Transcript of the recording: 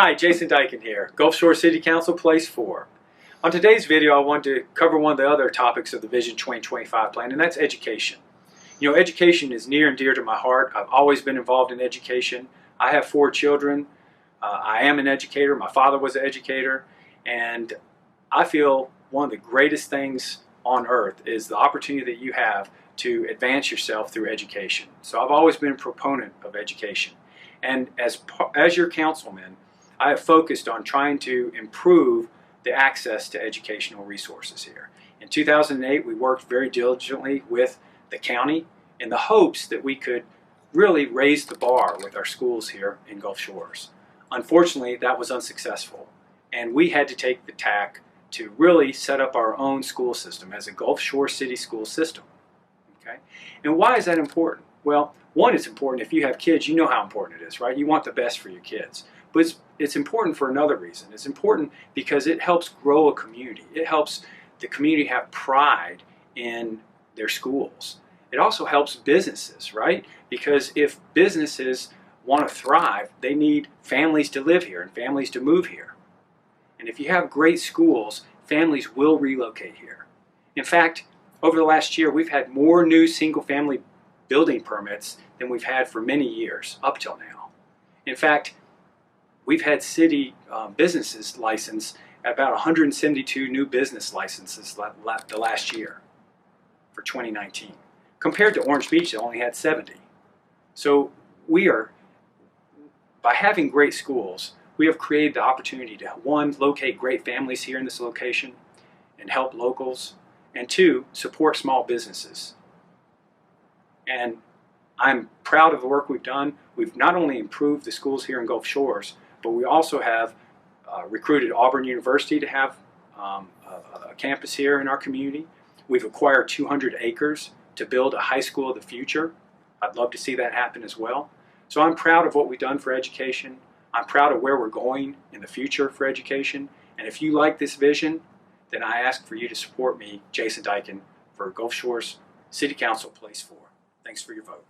Hi, Jason Dyken here, Gulf Shore City Council, Place 4. On today's video, I wanted to cover one of the other topics of the Vision 2025 plan, and that's education. You know, education is near and dear to my heart. I've always been involved in education. I have 4 children. I am an educator. My father was an educator. And I feel one of the greatest things on earth is the opportunity that you have to advance yourself through education. So I've always been a proponent of education. And as your councilman, I have focused on trying to improve the access to educational resources here. In 2008, we worked very diligently with the county in the hopes that we could really raise the bar with our schools here in Gulf Shores. Unfortunately, that was unsuccessful, and we had to take the tack to really set up our own school system as a Gulf Shore City school system. Okay? And why is that important? Well, one, it's important. If you have kids, you know how important it is, right? You want the best for your kids. But it's important for another reason. It's important because it helps grow a community. It helps the community have pride in their schools. It also helps businesses, right? Because if businesses want to thrive, they need families to live here and families to move here. And if you have great schools, families will relocate here. In fact, over the last year, we've had more new single-family building permits than we've had for many years, up till now. In fact, we've had city businesses license about 172 new business licenses the last year for 2019, compared to Orange Beach that only had 70. So by having great schools, we have created the opportunity to, 1, locate great families here in this location and help locals, and 2, support small businesses. And I'm proud of the work we've done. We've not only improved the schools here in Gulf Shores, but we also have recruited Auburn University to have a campus here in our community. We've acquired 200 acres to build a high school of the future. I'd love to see that happen as well. So I'm proud of what we've done for education. I'm proud of where we're going in the future for education. And if you like this vision, then I ask for you to support me, Jason Dyken, for Gulf Shores City Council, Place 4. Thanks for your vote.